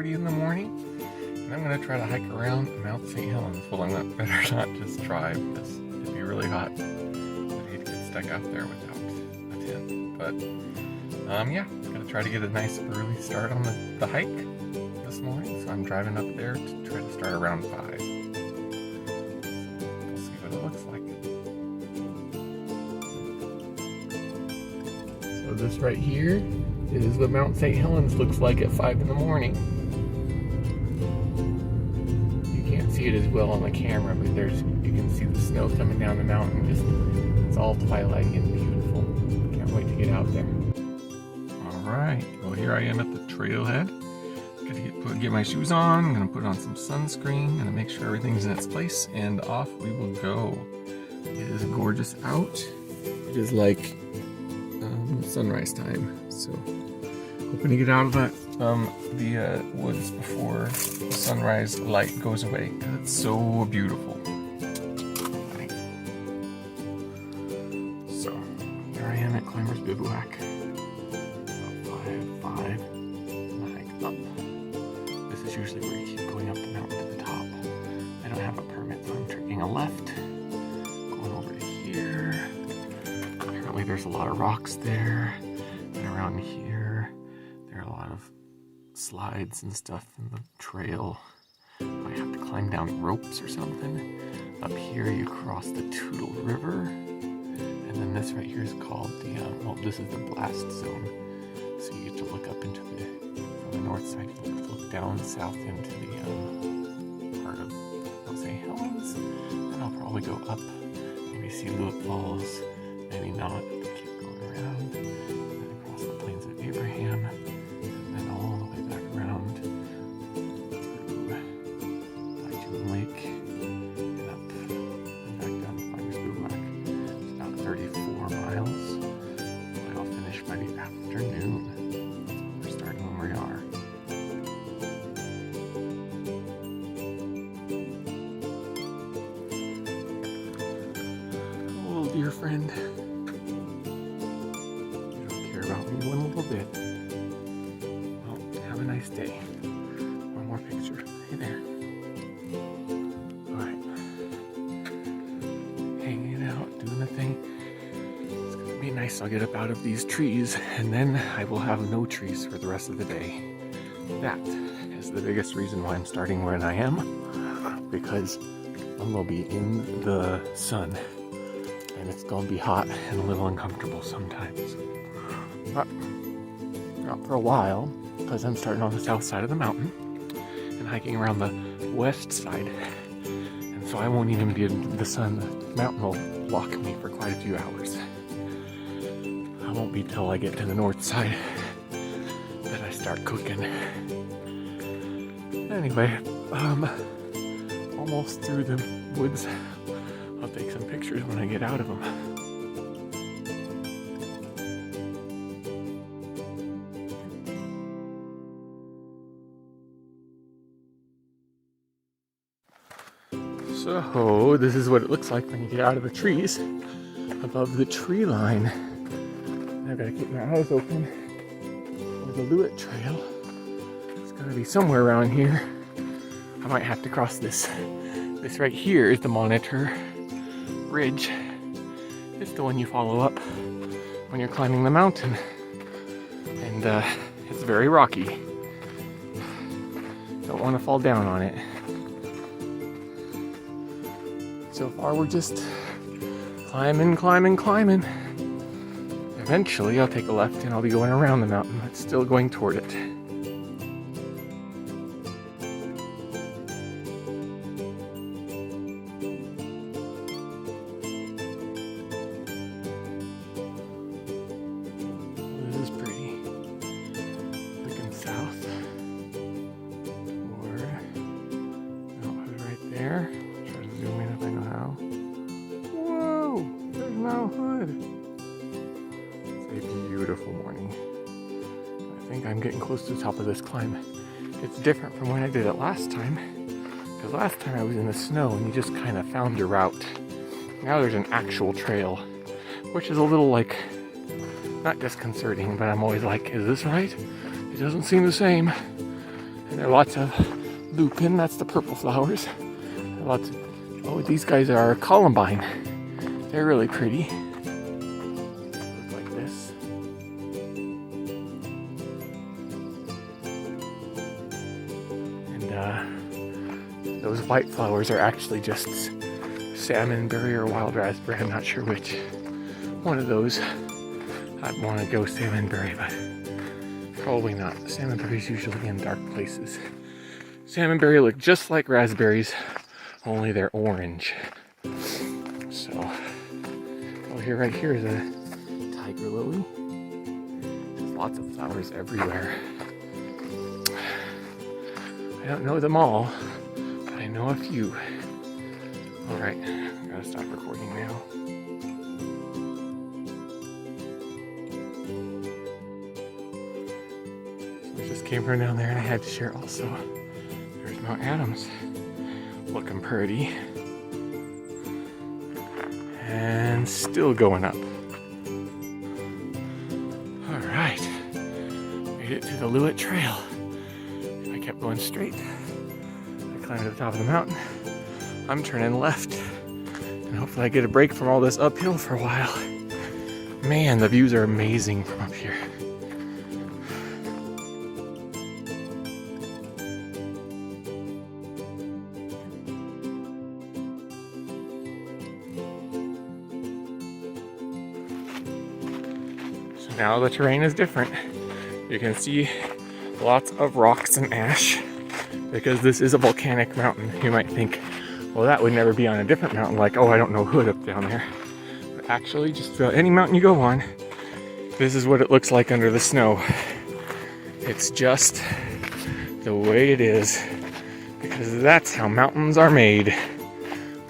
6:30 in the morning, and I'm going to try to hike around Mount Saint Helens. Well, I'm better not just try, because it'd be really hot. I'd hate to get stuck out there without a tent. But yeah, I'm going to try to get a nice early start on the hike this morning. So I'm driving up there to try to start around 5. So we'll see what it looks like. So this right here is what Mount Saint Helens looks like at 5 in the morning. You can't see it as well on the camera, but you can see the snow coming down the mountain. It's all twilight and beautiful. Can't wait to get out there. Alright, well here I am at the trailhead. Gotta get my shoes on. I'm gonna put on some sunscreen, gonna make sure everything's in its place, and off we will go. It is gorgeous out. It is like sunrise time, so hoping to get out of the woods before the sunrise light goes away, because it's so beautiful. Right. So here I am at Climber's Bivouac. About 5 and hike up. This is usually where you keep going up the mountain to the top. I don't have a permit, so I'm taking a left, going over to here. Apparently there's a lot of rocks there, and around here there are a lot of slides and stuff in the trail. I have to climb down ropes or something. Up here you cross the Tootle River, and then this right here is called the, well, this is the blast zone. So you get to look up into from the north side, you get to look down south into the part of Mount Saint Helens, and I'll probably go up, maybe see Loowit Falls, maybe not, keep going around, and then across the plains of Abraham, and then all the way back around through Lake, and up and back down to Climber's Bivouac. It's about 34 miles. Hopefully I'll finish by the afternoon. We're starting when we are. Oh, dear friend. You don't care about me one little bit. Well, have a nice day. One more picture. Hey there. Alright. Hanging out, doing the thing. It's gonna be nice. I'll get up out of these trees, and then I will have no trees for the rest of the day. That is the biggest reason why I'm starting where I am, because I'm gonna be in the sun, and it's gonna be hot and a little uncomfortable sometimes. But not for a while, because I'm starting on the south side of the mountain and hiking around the west side, and so I won't even be in the sun. The mountain will block me for quite a few hours. I won't be till I get to the north side that I start cooking. Anyway, almost through the woods. I'll take some pictures when I get out of them. So this is what it looks like when you get out of the trees above the tree line. I've got to keep my eyes open for the Loowit Trail. It's got to be somewhere around here. I might have to cross this. This right here is the Monitor Ridge. It's the one you follow up when you're climbing the mountain. And it's very rocky. Don't want to fall down on it. So far we're just climbing. Eventually I'll take a left and I'll be going around the mountain, but still going toward it. This is pretty. Looking south. Or Mount Hood right there. Try to zoom in if I know how. Whoa! There's Mount Hood. It's a beautiful morning. I think I'm getting close to the top of this climb. It's different from when I did it last time, because last time I was in the snow and you just kind of found your route. Now there's an actual trail, which is a little like, not disconcerting, but I'm always like, is this right? It doesn't seem the same. And there are lots of lupin, that's the purple flowers. Lots of, oh, these guys are columbine. They're really pretty. Look like this. And those white flowers are actually just salmonberry or wild raspberry. I'm not sure which one of those. I'd want to go salmonberry, but probably not. Salmonberry's usually in dark places. Salmonberry look just like raspberries, only they're orange. So, oh, right here is a tiger lily. There's lots of flowers everywhere. I don't know them all, but I know a few. All right, I gotta stop recording now. So I just came from down there and I had to share also. There's Mount Adams, looking pretty. And still going up. All right, made it to the Loowit Trail. If I kept going straight, I climbed to the top of the mountain. I'm turning left, and hopefully I get a break from all this uphill for a while. Man, the views are amazing from up here. Now the terrain is different. You can see lots of rocks and ash because this is a volcanic mountain. You might think, well, that would never be on a different mountain, like, oh, I don't know Hood up down there. But actually, just about any mountain you go on, this is what it looks like under the snow. It's just the way it is, because that's how mountains are made,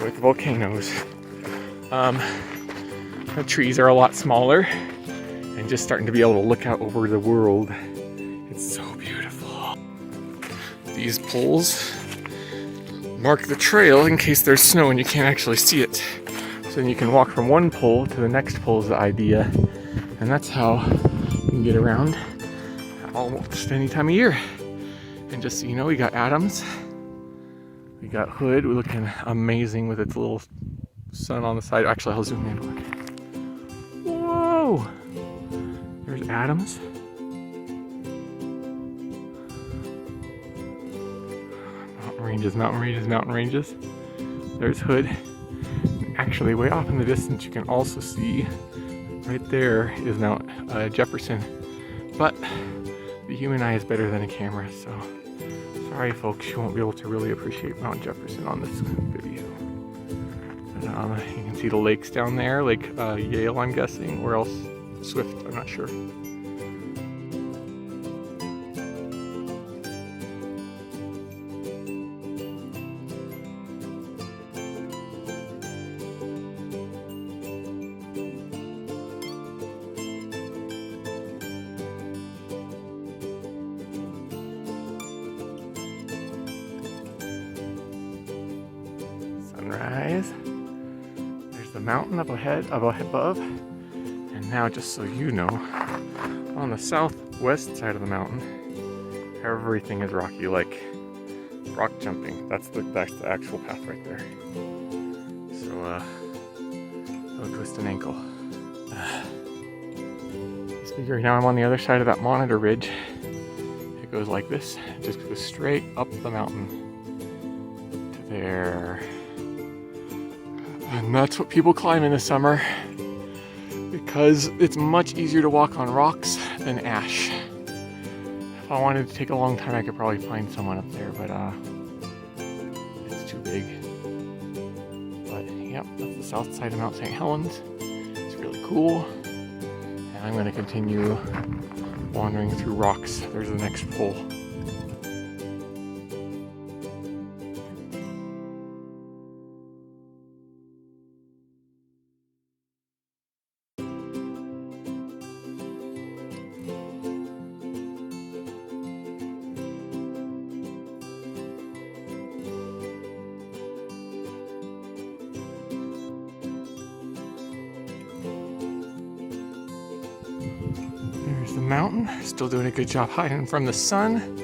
with volcanoes. The trees are a lot smaller, and just starting to be able to look out over the world. It's so beautiful. These poles mark the trail in case there's snow and you can't actually see it. So then you can walk from one pole to the next pole is the idea. And that's how you can get around almost any time of year. And just so you know, we got Adams. We got Hood, we're looking amazing with its little sun on the side. Actually, I'll zoom in. Look. Whoa! There's Adams. Mountain ranges, mountain ranges. There's Hood. Actually, way off in the distance, you can also see right there is Mount Jefferson. But the human eye is better than a camera, so sorry, folks, you won't be able to really appreciate Mount Jefferson on this video. But, you can see the lakes down there, Lake Yale, I'm guessing, or else Swift, I'm not sure. Sunrise. There's the mountain up ahead, above. And now, just so you know, on the southwest side of the mountain, everything is rocky, like rock jumping. That's the actual path right there. So, don't twist an ankle. Just figuring now I'm on the other side of that monitor ridge. It goes like this. It just goes straight up the mountain to there. And that's what people climb in the summer, because it's much easier to walk on rocks than ash. If I wanted to take a long time, I could probably find someone up there, but it's too big. But yep, that's the south side of Mount Saint Helens. It's really cool. And I'm going to continue wandering through rocks. There's the next pole. There's the mountain, still doing a good job hiding from the sun.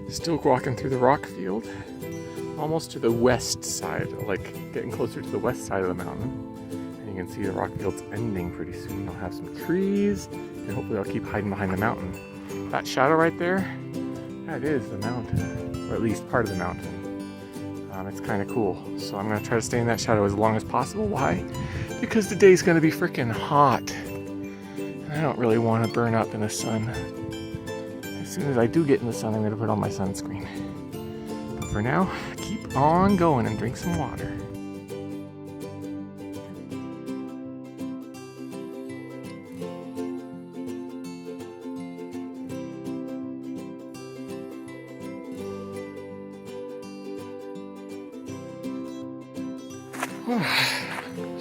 Still walking through the rock field, almost to the west side, like getting closer to the west side of the mountain. And you can see the rock field's ending pretty soon. I'll have some trees, and hopefully I'll keep hiding behind the mountain. That shadow right there, that is the mountain, or at least part of the mountain. It's kind of cool. So I'm gonna try to stay in that shadow as long as possible. Why? Because the day's gonna be freaking hot. And I don't really want to burn up in the sun. As soon as I do get in the sun, I'm gonna put on my sunscreen. But for now, keep on going and drink some water.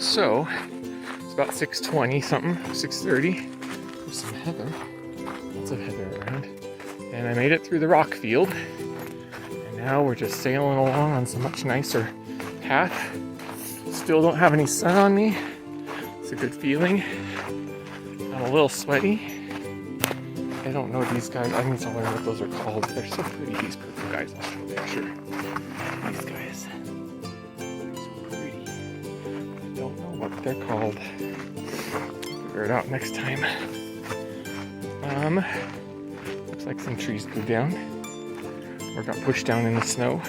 So, it's about 6:20 something, 6:30. There's some heather, lots of heather around. And I made it through the rock field. And now we're just sailing along on some much nicer path. Still don't have any sun on me. It's a good feeling. I'm a little sweaty. I don't know these guys. I need to learn what those are called. They're so pretty, these purple guys. I'll show you a picture. These guys. What they're called. Figure it out next time. Looks like some trees blew down or got pushed down in the snow.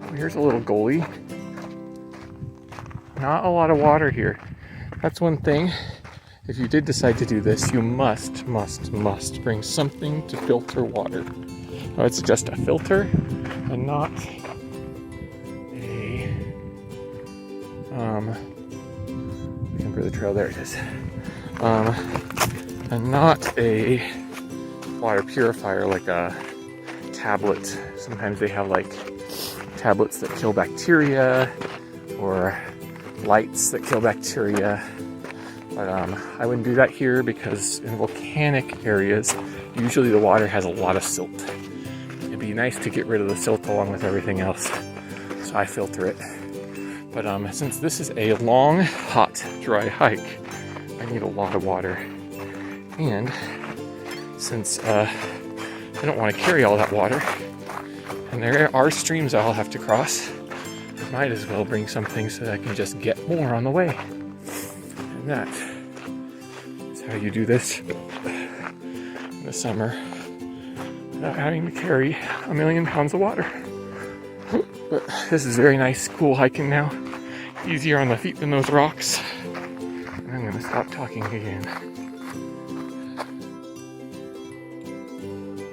Oh, here's a little gully. Not a lot of water here. That's one thing. If you did decide to do this, you must bring something to filter water. Oh, it's just a filter and not looking for the trail, there it is. And not a water purifier like a tablet. Sometimes they have like tablets that kill bacteria or lights that kill bacteria. But I wouldn't do that here because in volcanic areas, usually the water has a lot of silt. It'd be nice to get rid of the silt along with everything else. So I filter it. But since this is a long, hot, dry hike, I need a lot of water. And since I don't want to carry all that water, and there are streams I'll have to cross, I might as well bring something so that I can just get more on the way. And that is how you do this in the summer without having to carry 1,000,000 pounds of water. But this is very nice, cool hiking now. Easier on the feet than those rocks. And I'm gonna stop talking again.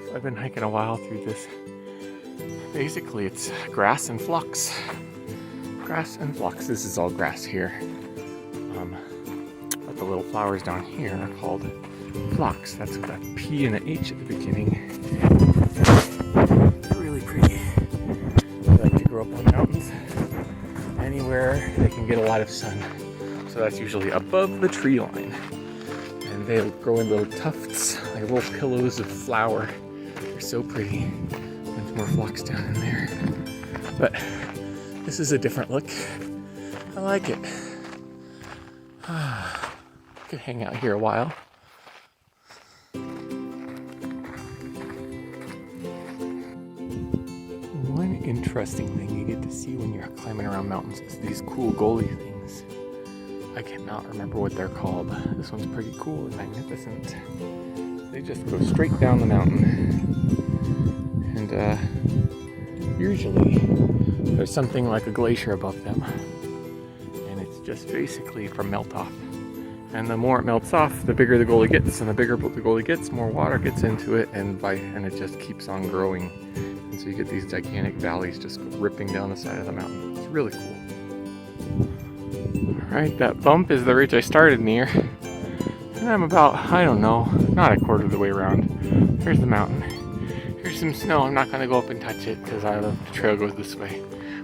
So I've been hiking a while through this. Basically, it's grass and flux. Grass and flux. This is all grass here. But the little flowers down here are called phlox. That's with a P and an H at the beginning. They're really pretty. They like to grow up on mountains. Anywhere they can get a lot of sun. So that's usually above the tree line. And they'll grow in little tufts, like little pillows of flower. They're so pretty. There's more phlox down in there. But this is a different look. I like it. Could hang out here a while. One interesting thing you get to see when you're climbing around mountains is these cool gully things. I cannot remember what they're called. This one's pretty cool and magnificent. They just go straight down the mountain. And usually there's something like a glacier above them. And it's just basically from melt off. And the more it melts off, the bigger the gully gets. And the bigger the gully gets, more water gets into it, and it just keeps on growing. And so you get these gigantic valleys just ripping down the side of the mountain. It's really cool. Alright, that bump is the ridge I started near. And I'm about, I don't know, not a quarter of the way around. Here's the mountain. Here's some snow. I'm not going to go up and touch it because the trail goes this way.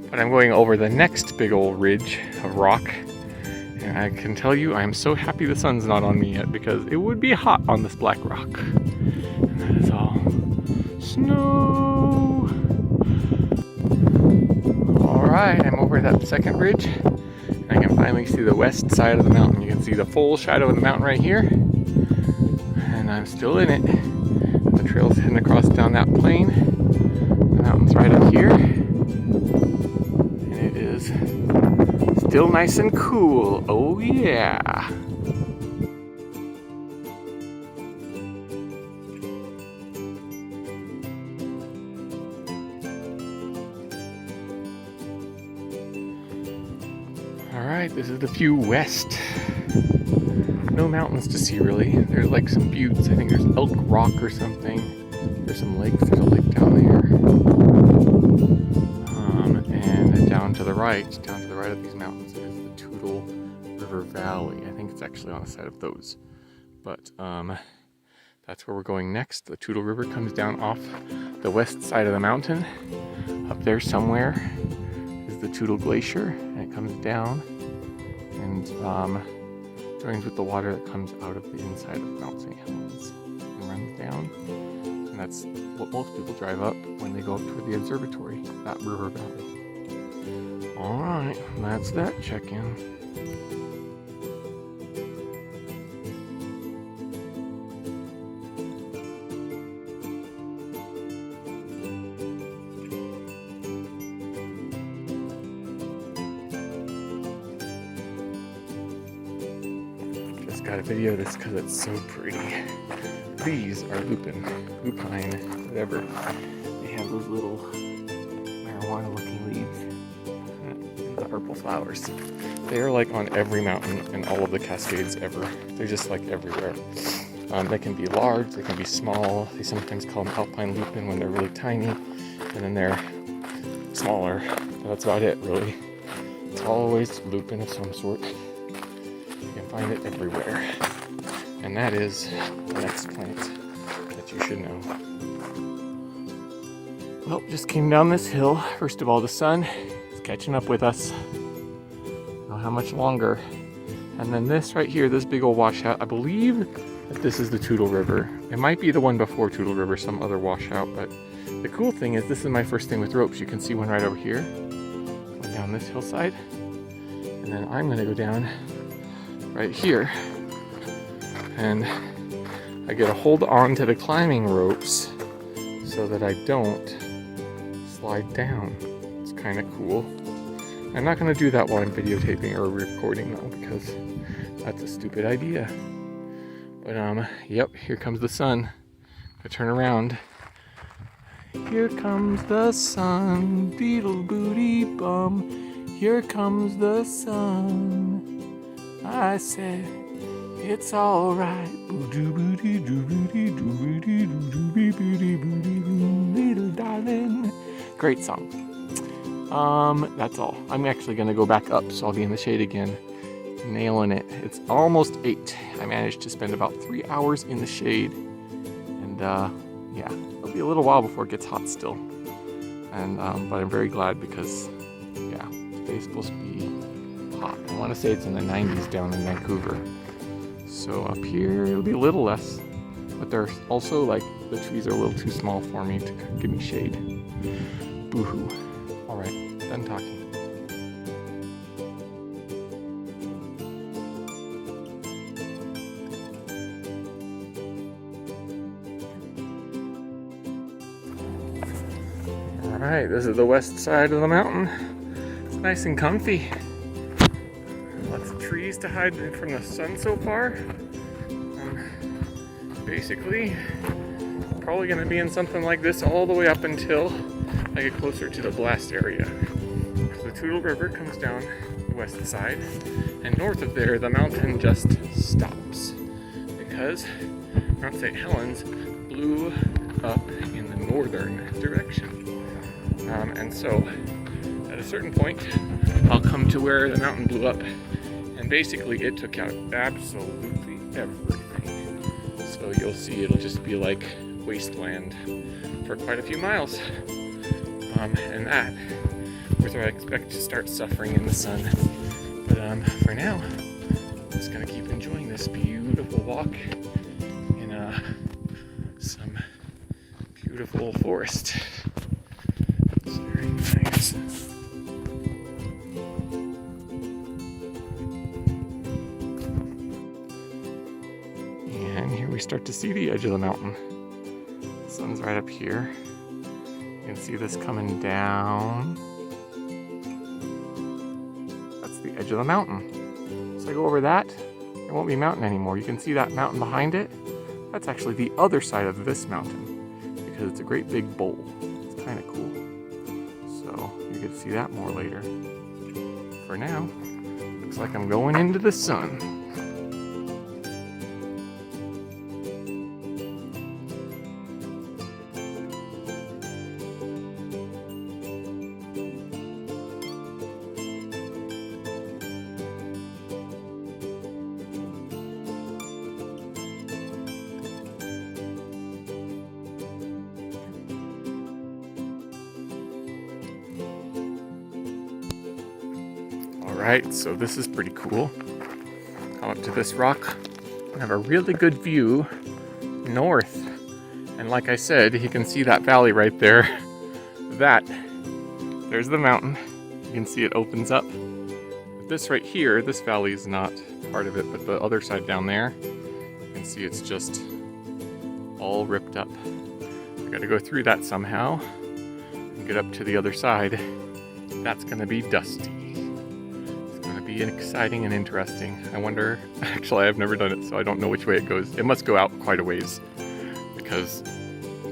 But I'm going over the next big old ridge of rock. And I can tell you, I am so happy the sun's not on me yet because it would be hot on this black rock. And that is all snow. Alright, I'm over that second ridge. And I can finally see the west side of the mountain. You can see the full shadow of the mountain right here. And I'm still in it. The trail's heading across down that plain. The mountain's right up here. And it is still nice and cool. Oh yeah. Alright, this is the view west. No mountains to see really. There's like some buttes. I think there's Elk Rock or something. There's some lakes. There's a lake down there. And down to the right of these mountains is the Toutle River Valley. I think it's actually on the side of those. But that's where we're going next. The Toutle River comes down off the west side of the mountain. Up there somewhere is the Toutle Glacier, and it comes down and joins with the water that comes out of the inside of Mount Saint Helens and runs down. And that's what most people drive up when they go up toward the observatory, that river valley. Alright, that's that check-in. Gotta video this because it's so pretty. These are lupine, whatever. They have those little marijuana looking leaves and the purple flowers. They're like on every mountain and all of the Cascades ever. They're just like everywhere. They can be large, they can be small. They sometimes call them alpine lupine when they're really tiny, and then they're smaller. But that's about it really. It's always lupine of some sort. Find it everywhere. And that is the next plant that you should know. Well, just came down this hill. First of all, the sun is catching up with us. Don't know how much longer. And then this right here, this big old washout, I believe that this is the Toutle River. It might be the one before Toutle River, some other washout, but the cool thing is this is my first thing with ropes. You can see one right over here, going down this hillside. And then I'm gonna go down right here, and I get a hold on to the climbing ropes so that I don't slide down. It's kind of cool. I'm not going to do that while I'm videotaping or recording though, because that's a stupid idea. But yep, here comes the sun. I turn around. Here comes the sun, beetle booty bum. Here comes the sun. I said, it's alright. Little darling. Great song. That's all. I'm actually going to go back up, so I'll be in the shade again. Nailing it. It's almost 8. I managed to spend about 3 hours in the shade. And yeah, it'll be a little while before it gets hot still. And but I'm very glad because, yeah, today's supposed to be hot. I want to say it's in the 90s down in Vancouver. So up here it'll be a little less, but there's also like the trees are a little too small for me to give me shade. Boo-hoo. All right, done talking. All right, this is the west side of the mountain. It's nice and comfy. Lots of trees to hide from the sun so far. Basically, probably going to be in something like this all the way up until I get closer to the blast area. So the Toutle River comes down the west side, and north of there, the mountain just stops because Mount Saint Helens blew up in the northern direction. And so at a certain point, I'll come to where the mountain blew up, and basically it took out absolutely everything. So you'll see it'll just be like wasteland for quite a few miles. And that was where I expect to start suffering in the sun. But for now, I'm just gonna keep enjoying this beautiful walk in some beautiful forest. It's very nice. And here we start to see the edge of the mountain. ends right up here. You can see this coming down. That's the edge of the mountain. So I go over that, there won't be a mountain anymore. You can see that mountain behind it. That's actually the other side of this mountain because it's a great big bowl. It's kind of cool. So you get to see that more later. For now, looks like I'm going into the sun. Alright, so this is pretty cool. Come up to this rock and have a really good view north. And like I said, you can see that valley right there. There's the mountain. You can see it opens up. This right here, this valley is not part of it, but the other side down there, you can see it's just all ripped up. I gotta go through that somehow and get up to the other side. That's gonna be dusty. Be exciting and interesting. I wonder, actually I've never done it, so I don't know which way it goes. It must go out quite a ways because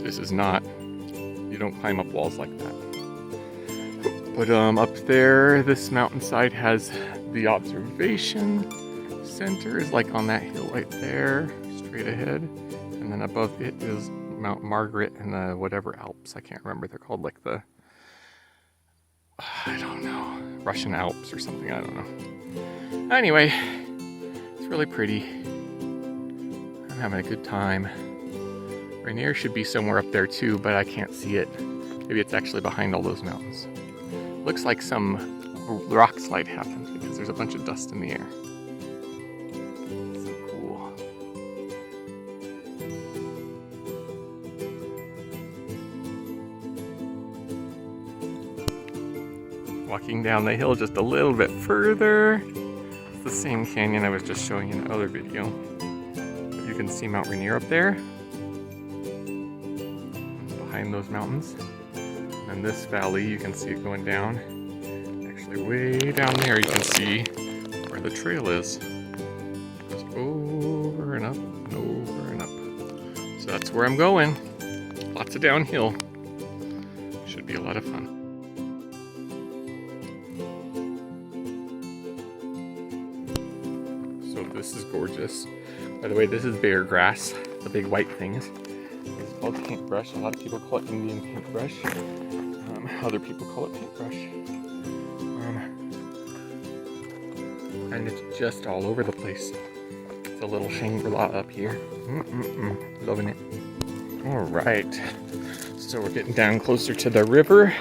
this is not, you don't climb up walls like that. But up there, this mountainside has the observation center is like on that hill right there, straight ahead. And then above it is Mount Margaret and the whatever Alps, I can't remember, they're called like the, I don't know, Russian Alps or something, I don't know. Anyway, it's really pretty. I'm having a good time. Rainier should be somewhere up there too, but I can't see it. Maybe it's actually behind all those mountains. Looks like some rock slide happened because there's a bunch of dust in the air. So cool. Walking down the hill just a little bit further. It's the same canyon I was just showing you in the other video. But you can see Mount Rainier up there. Behind those mountains. And this valley, you can see it going down. Actually, way down there, you can see where the trail is. It goes over and up and over and up. So that's where I'm going. Lots of downhill. Should be a lot of fun. So this is gorgeous. By the way, this is bear grass, the big white things. It's called paintbrush. A lot of people call it Indian paintbrush. Other people call it paintbrush. And it's just all over the place. It's a little Shangri-La up here. Loving it. Alright. So we're getting down closer to the river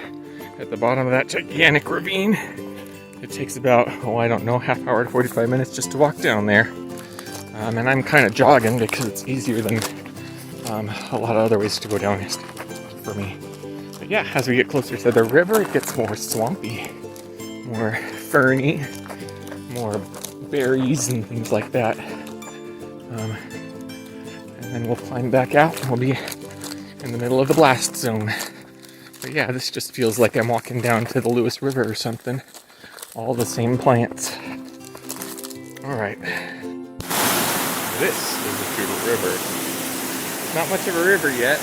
at the bottom of that gigantic ravine. It takes about, I don't know, half hour to 45 minutes just to walk down there. And I'm kind of jogging because it's easier than a lot of other ways to go down for me. But yeah, as we get closer to the river, it gets more swampy, more ferny, more berries and things like that. And then we'll climb back out and we'll be in the middle of the blast zone. But yeah, this just feels like I'm walking down to the Lewis River or something. All the same plants. Alright. This is the Toutle River. Not much of a river yet.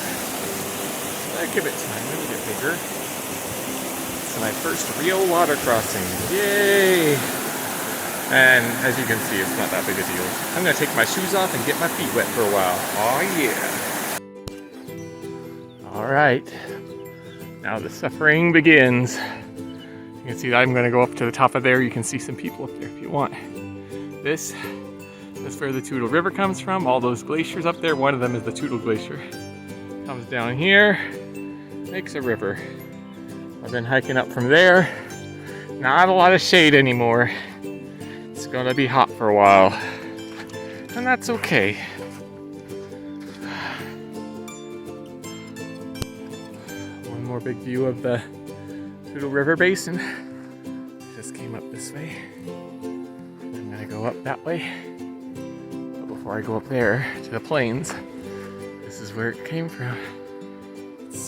I'll give it time, it'll get bigger. It's my first real water crossing. Yay! And as you can see, it's not that big a deal. I'm gonna take my shoes off and get my feet wet for a while. Oh yeah! Alright. Now the suffering begins. You can see that I'm gonna go up to the top of there. You can see some people up there if you want. This is where the Toutle River comes from. All those glaciers up there. One of them is the Toutle Glacier. Comes down here, makes a river. I've been hiking up from there. Not a lot of shade anymore. It's gonna be hot for a while. And that's okay. One more big view of the Toutle River Basin. Just came up this way. I'm gonna go up that way. But before I go up there to the plains, this is where it came from.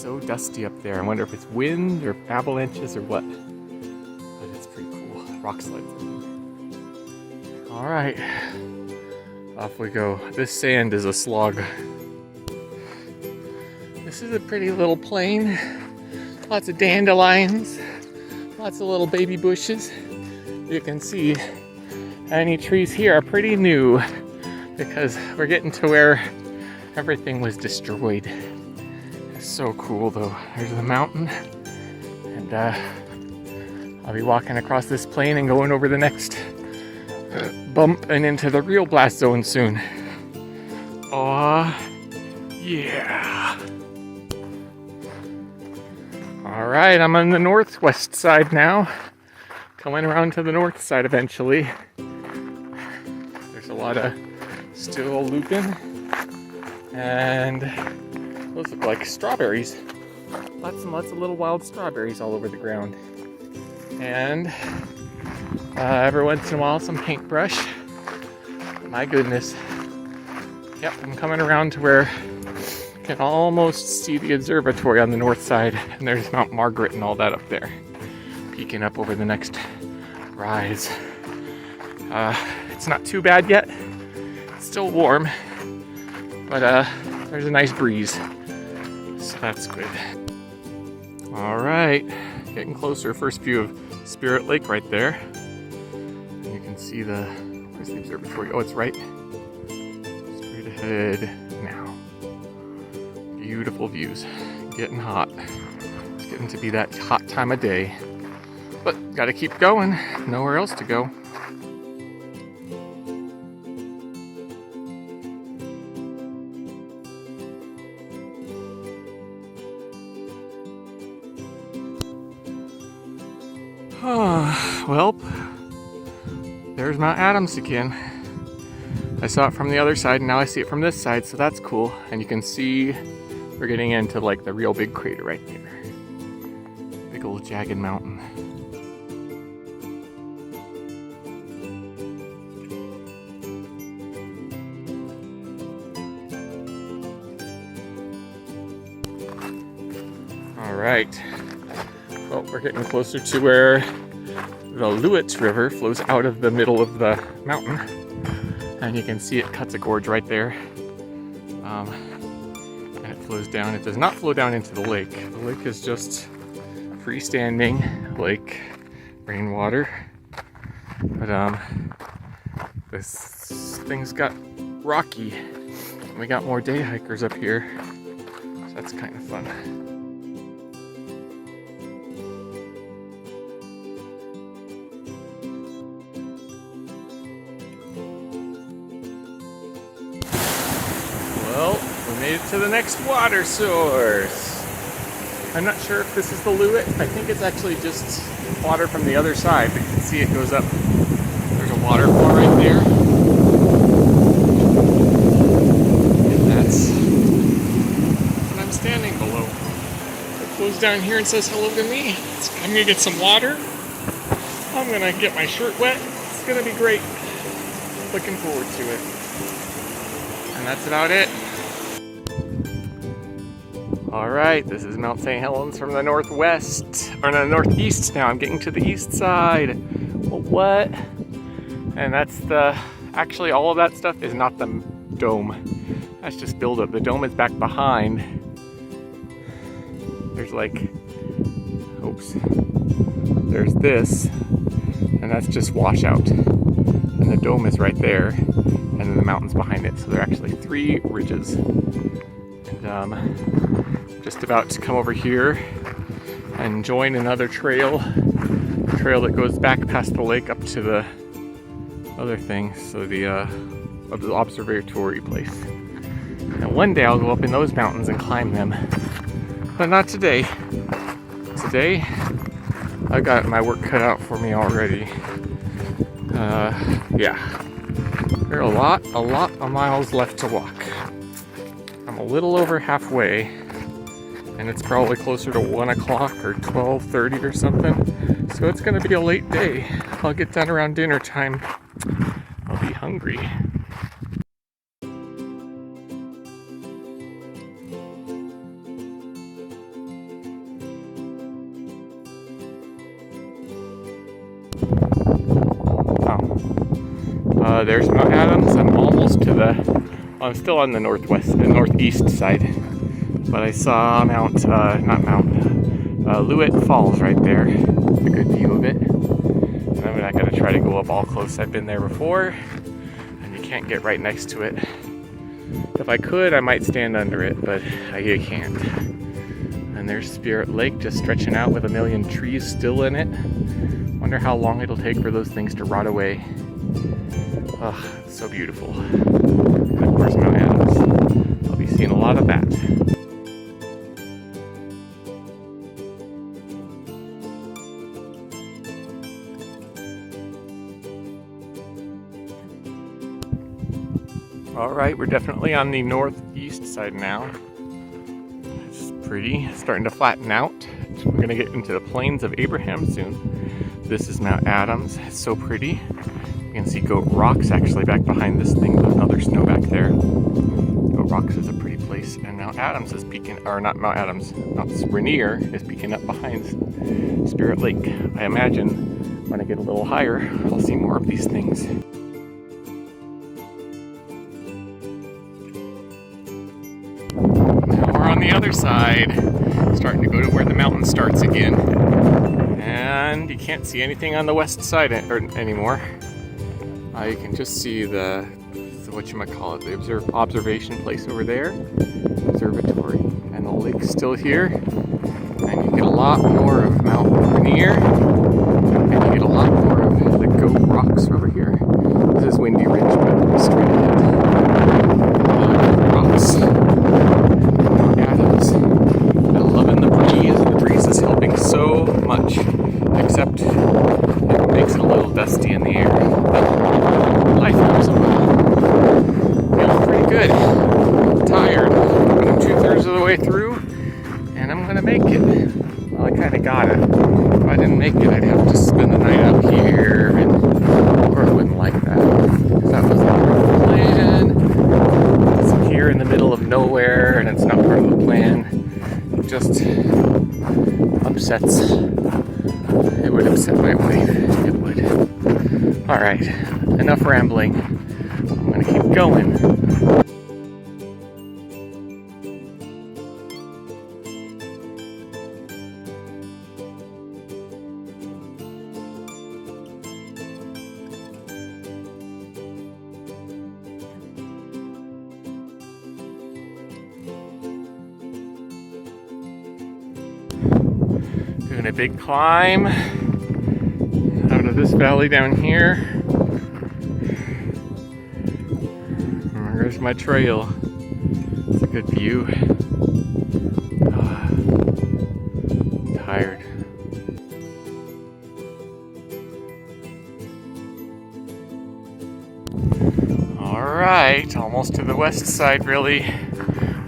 so dusty up there. I wonder if it's wind or avalanches or what. But it's pretty cool. Rock slides. All right, off we go. This sand is a slog. This is a pretty little plain. Lots of dandelions, lots of little baby bushes. You can see any trees here are pretty new because we're getting to where everything was destroyed. It's so cool though. There's the mountain, and I'll be walking across this plain and going over the next bump and into the real blast zone soon. Aw, yeah. All right, I'm on the northwest side now. Coming around to the north side eventually. There's a lot of still looping, and those look like strawberries. Lots and lots of little wild strawberries all over the ground. And every once in a while, some paintbrush. My goodness. Yep, I'm coming around to where you can almost see the observatory on the north side, and there's Mount Margaret and all that up there, peeking up over the next rise. It's not too bad yet. It's still warm, but there's a nice breeze, so that's good. All right, getting closer. First view of Spirit Lake right there. And you can see where's the observatory? Oh, it's right straight ahead now. Beautiful views. Getting hot. It's getting to be that hot time of day. But gotta keep going. Nowhere else to go. Well, there's Mount Adams again. I saw it from the other side, and now I see it from this side, so that's cool. And you can see we're getting into like the real big crater right there. Big old jagged mountain. All right. Well, we're getting closer to where the Loowit River flows out of the middle of the mountain, and you can see it cuts a gorge right there, and it flows down. It does not flow down into the lake. The lake is just freestanding lake rainwater, but this thing's got rocky, and we got more day hikers up here, so that's kind of fun. Well, we made it to the next water source. I'm not sure if this is the Loowit. I think it's actually just water from the other side, but you can see it goes up. There's a waterfall right there. And that's what I'm standing below. It flows down here and says hello to me. I'm gonna get some water. I'm gonna get my shirt wet. It's gonna be great. Looking forward to it. And that's about it. All right, this is Mount Saint Helens from the northwest, or no, northeast now. I'm getting to the east side. Well, what? And that's actually all of that stuff is not the dome. That's just buildup. The dome is back behind. There's like, oops. There's this, and that's just washout. And the dome is right there, and then the mountain's behind it. So there are actually 3 ridges. And just about to come over here and join another trail, a trail that goes back past the lake up to the other thing, so the observatory place. And one day I'll go up in those mountains and climb them, but not today. Today, I've got my work cut out for me already. Yeah, there are a lot of miles left to walk. I'm a little over halfway, and it's probably closer to 1 o'clock or 12:30 or something. So it's gonna be a late day. I'll get done around dinner time. I'll be hungry. Oh. There's Mount Adams. I'm almost to the... I'm still on the northeast side. But I saw Loowit Falls right there. It's a good view of it. And I'm not going to try to go up all close. I've been there before, and you can't get right next to it. If I could, I might stand under it, but you can't. And there's Spirit Lake just stretching out with a million trees still in it. Wonder how long it'll take for those things to rot away. Ugh, it's so beautiful. And of course, Mount Adams. I'll be seeing a lot of that. Alright, we're definitely on the northeast side now. It's pretty, starting to flatten out. We're going to get into the plains of Abraham soon. This is Mount Adams. It's so pretty. You can see Goat Rocks actually back behind this thing, another snow back there. Goat Rocks is a pretty place, and Mount Adams is peeking, or not Mount Adams, Mount Rainier is peeking up behind Spirit Lake. I imagine when I get a little higher, I'll see more of these things. On the other side, starting to go to where the mountain starts again, and you can't see anything on the west side anymore. You can just see the observation place over there, observatory, and the lake's still here, and you get a lot more of Mount Rainier, and you get a lot more of the Goat Rocks over here. This is Windy Ridge, but straight ahead. Rocks. I'm loving the breeze. The breeze is helping so much, except it makes it a little dusty in the air. But life goes on. Feeling pretty good. I'm tired, but I'm 2/3 of the way through, and I'm gonna make it. Well, I kind of gotta. If I didn't make it, I'd have to spend the night out here, and or I wouldn't like that. Because that was not part of the plan. It's here in the middle of nowhere, and it's not part of the plan. It just upsets. It would upset my wife. It would. Alright, enough rambling. I'm gonna keep going. Doing a big climb out of this valley down here. There's my trail. It's a good view. Tired. Alright, almost to the west side really.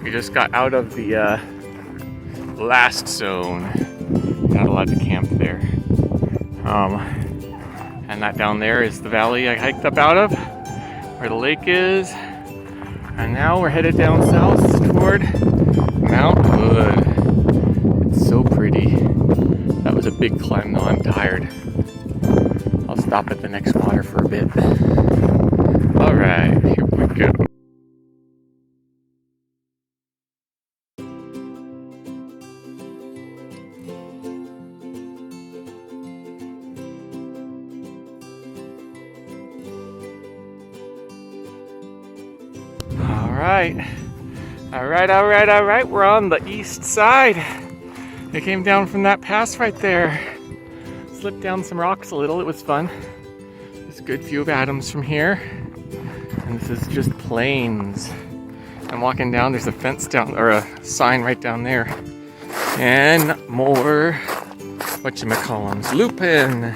We just got out of the last zone. Not allowed to camp there. And that down there is the valley I hiked up out of, where the lake is. And now we're headed down south toward Mount Hood. It's so pretty. That was a big climb though, I'm tired. I'll stop at the next water for a bit. Alright, here we go. Alright, we're on the east side. It came down from that pass right there. Slipped down some rocks a little, it was fun. There's a good view of Adams from here. And this is just plains. I'm walking down, there's a fence down, or a sign right down there. And more, whatchamacallums, lupin.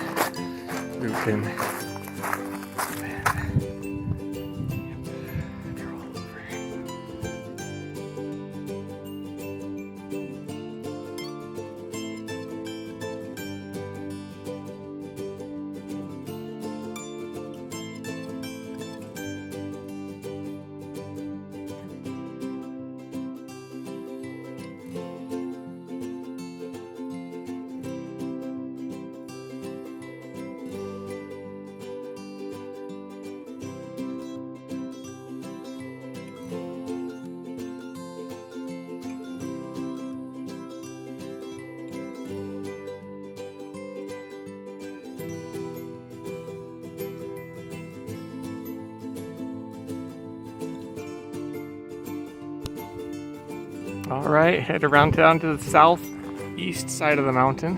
Alright, head around down to the southeast side of the mountain.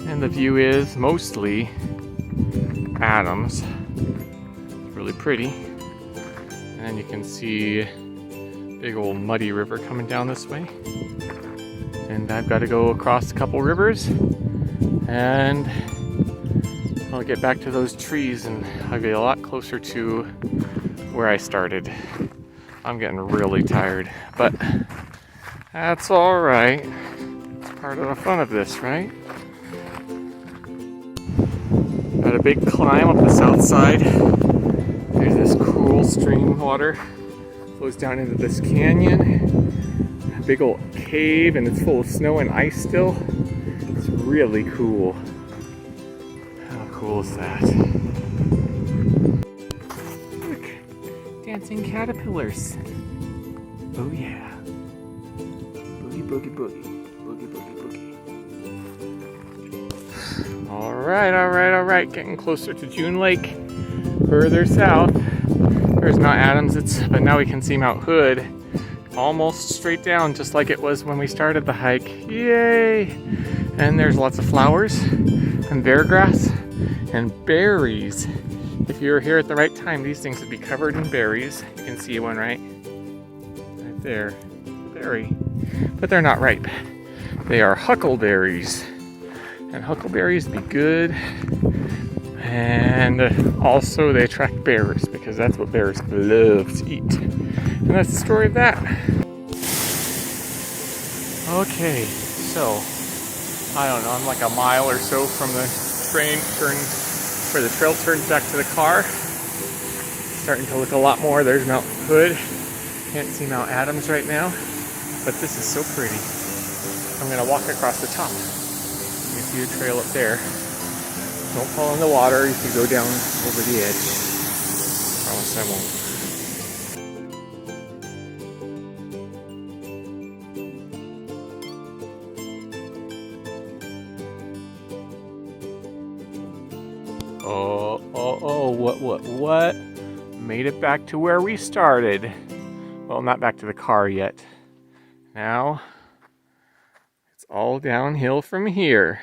And the view is mostly Adams. It's really pretty. And you can see big old muddy river coming down this way. And I've got to go across a couple rivers and I'll get back to those trees and I'll get a lot closer to where I started. I'm getting really tired, but that's all right. It's part of the fun of this, right? Got a big climb up the south side. There's this cool stream water. Flows down into this canyon. A big old cave, and it's full of snow and ice still. It's really cool. How cool is that? Look, dancing caterpillars. Oh yeah. Boogie, boogie, boogie. Boogie, boogie, boogie. Alright. Getting closer to June Lake. Further south. There's Mount Adams, but now we can see Mount Hood. Almost straight down, just like it was when we started the hike. Yay! And there's lots of flowers, and bear grass, and berries. If you were here at the right time, these things would be covered in berries. You can see one right there. Berry. But they're not ripe. They are huckleberries. And huckleberries be good. And also they attract bears because that's what bears love to eat. And that's the story of that. Okay, so I don't know, I'm like a mile or so from the where the trail turns back to the car. Starting to look a lot more. There's Mount Hood. Can't see Mount Adams right now, but this is so pretty. I'm gonna walk across the top. You can see the trail up there. Don't fall in the water, you can go down over the edge. Promise I won't. What? Made it back to where we started. Well, not back to the car yet. Now, it's all downhill from here.